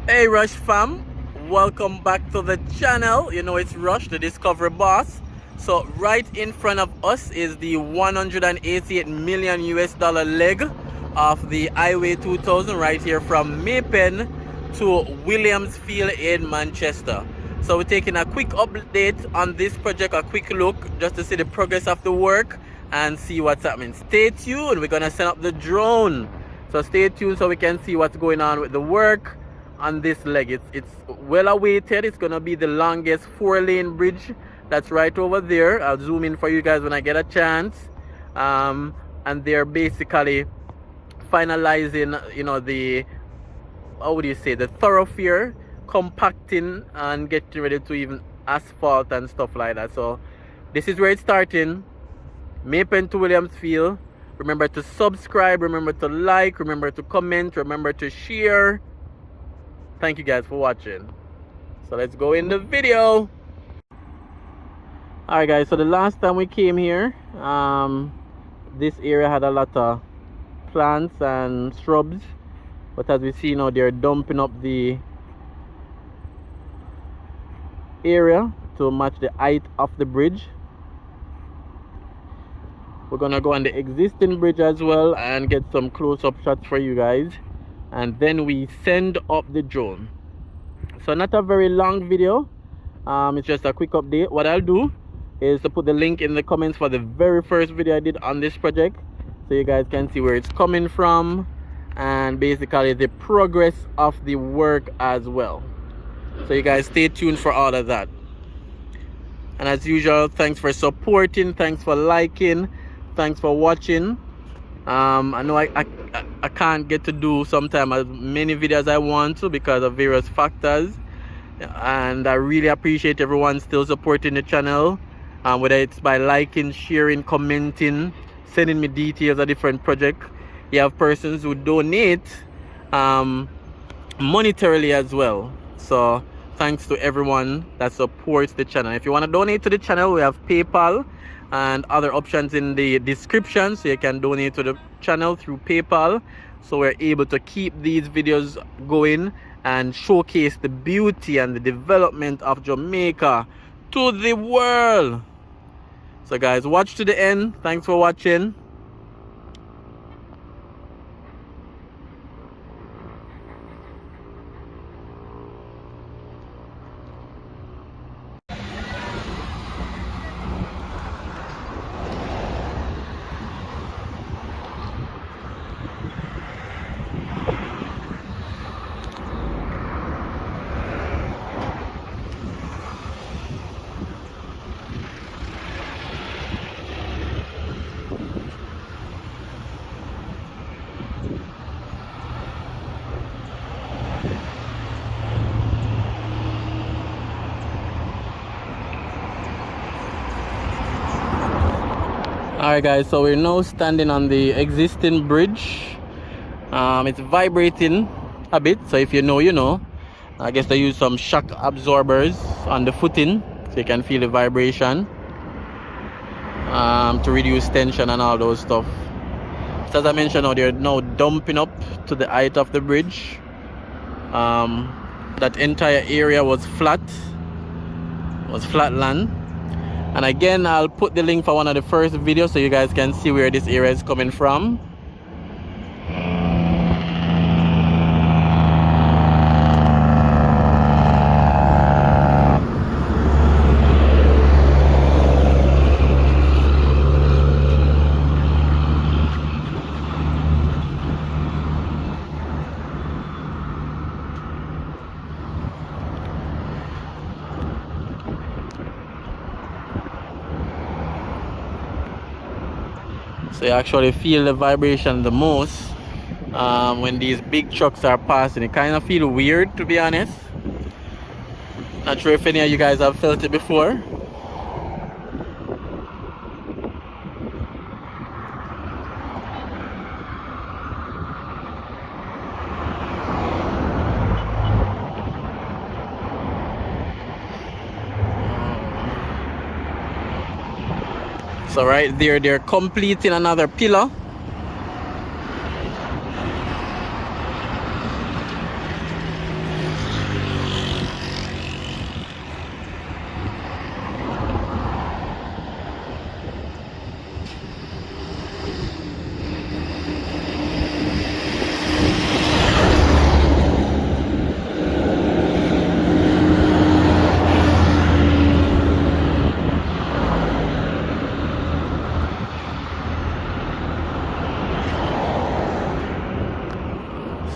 Hey Rush fam, welcome back to the channel. You know it's Rush, the Discovery Boss. So right in front of us is the 188 million US dollar leg of the Highway 2000 right here from Pen to Williamsfield in Manchester. So we're taking a quick update on this project, a quick look just to see the progress of the work and see what's happening. Stay tuned, we're gonna set up the drone. So stay tuned so we can see what's going on with the work on this leg. It's well awaited. It's gonna be the longest 4-lane bridge that's right over there. I'll zoom in for you guys when I get a chance. And they're basically finalizing, you know, the, how would you say, the thoroughfare, compacting and getting ready to even asphalt and stuff like that. So this is where it's starting. Pen to Williamsfield. Remember to subscribe, remember to like, remember to comment, remember to share. Thank you guys for watching. So let's go in the video. Alright guys, so the last time we came here, this area had a lot of plants and shrubs, but as we see now, they're dumping up the area to match the height of the bridge. We're gonna go on the existing bridge as well and get some close-up shots for you guys, and then we send up the drone. So not a very long video, it's just a quick update. What I'll do is to put the link in the comments for the very first video I did on this project, so you guys can see where it's coming from and basically the progress of the work as well. So you guys stay tuned for all of that. And as usual, thanks for supporting, thanks for liking, thanks for watching. I know I can't get to do sometimes as many videos as I want to because of various factors, and I really appreciate everyone still supporting the channel, whether it's by liking, sharing, commenting, sending me details of different projects. you have persons who donate monetarily as well. So thanks to everyone that supports the channel. If you want to donate to the channel, we have PayPal and other options in the description, so you can donate to the channel through PayPal, so we're able to keep these videos going and showcase the beauty and the development of Jamaica to the world. So guys, watch to the end. Thanks for watching. Alright guys, so we're now standing on the existing bridge. It's vibrating a bit, so if you know, you know. I guess they use some shock absorbers on the footing, so you can feel the vibration, to reduce tension and all those stuff. So as I mentioned, now they're now dumping up to the height of the bridge. That entire area was flat land. And again, I'll put the link for one of the first videos so you guys can see where this area is coming from. So you actually feel the vibration the most when these big trucks are passing. It kind of feels weird, to be honest. Not sure if any of you guys have felt it before. So right there, they're completing another pillar.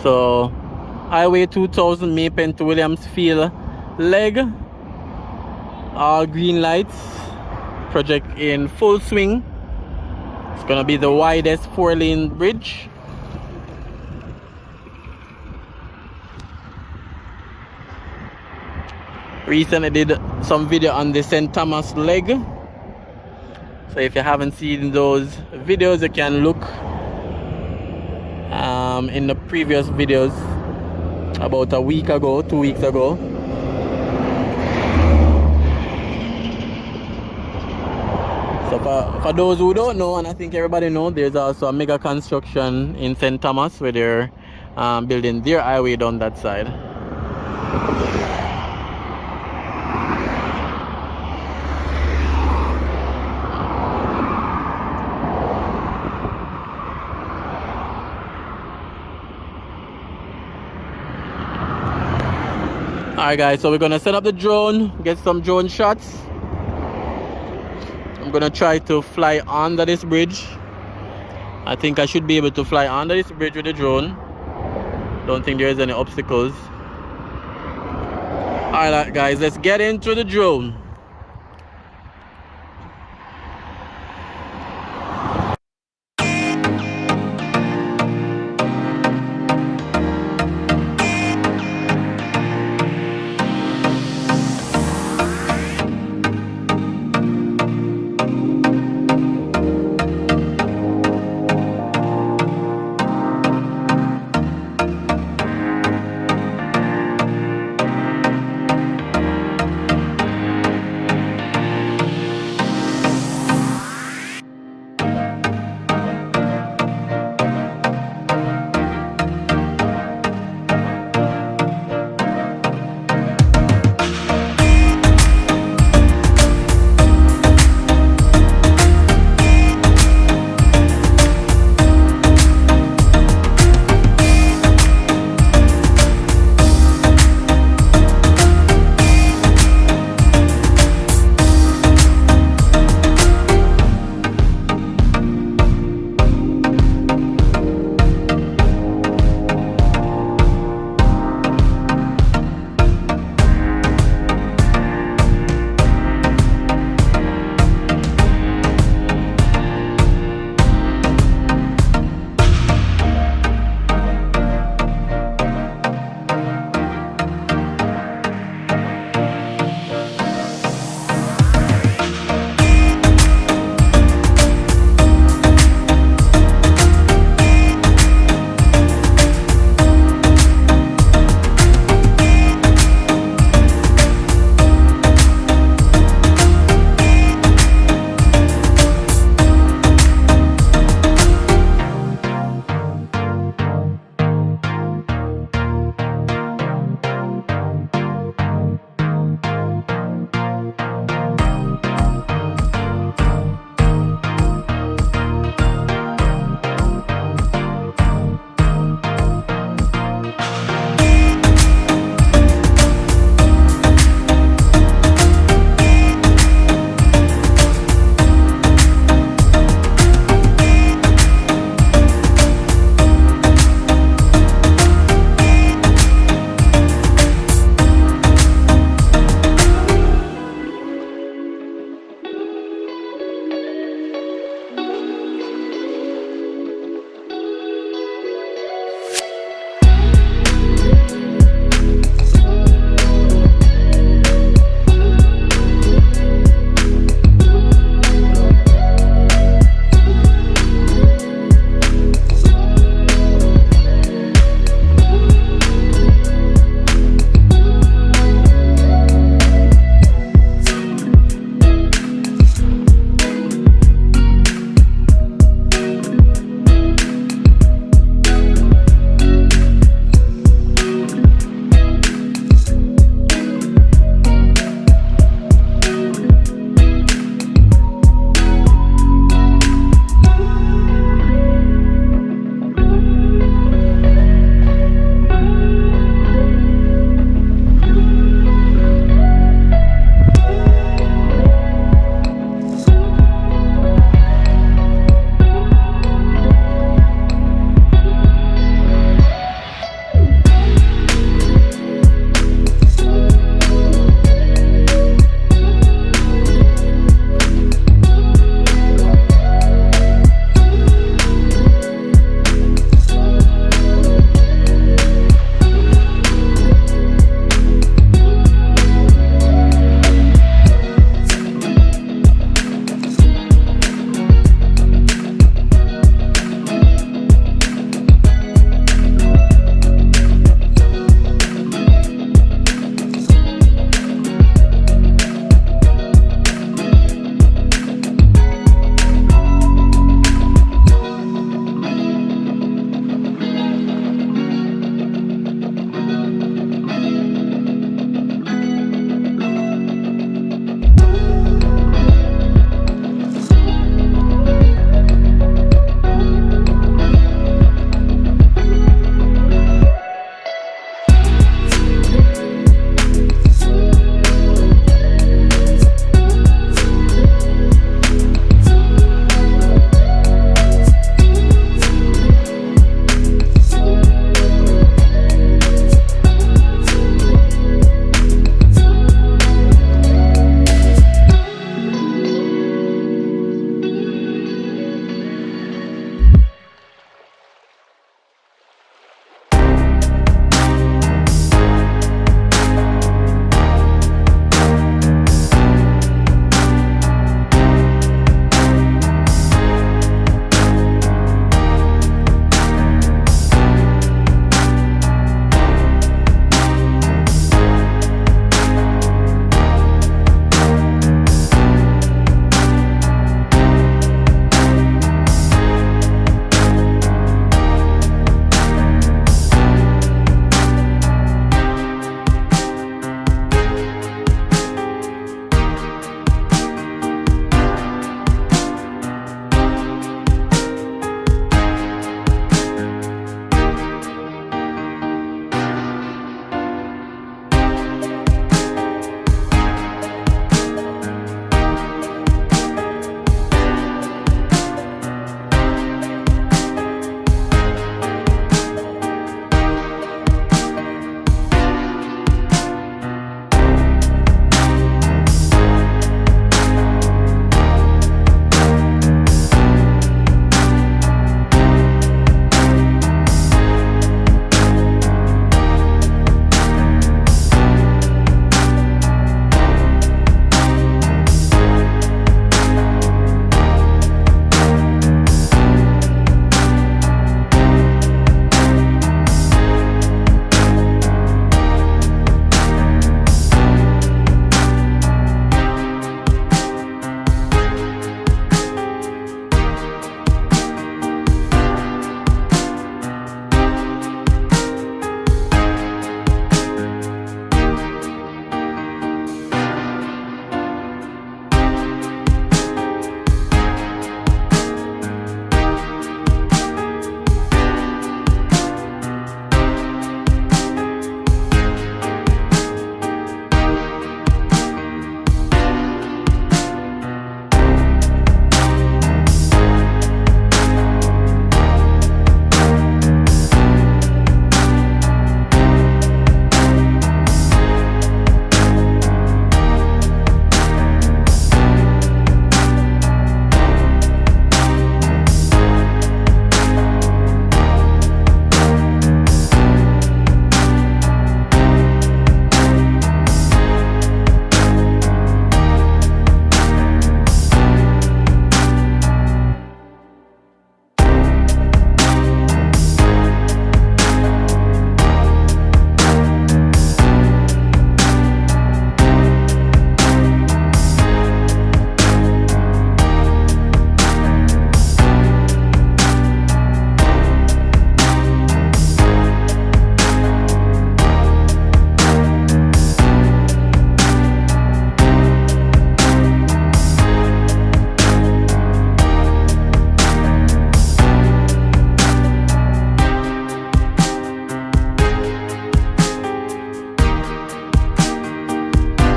So Highway 2000 May Pen-Williamsfield leg, all green lights, project in full swing. It's gonna be the widest 4-lane bridge. Recently did some video on the St. Thomas leg, so if you haven't seen those videos, you can look in the previous videos about a week ago, 2 weeks ago. So for those who don't know, and I think everybody knows, there's also a mega construction in St. Thomas where they're building their highway down that side. Alright guys, so we're gonna set up the drone, get some drone shots. I'm gonna try to fly under this bridge. I think I should be able to fly under this bridge with the drone. Don't think there's any obstacles. Alright guys, let's get into the drone.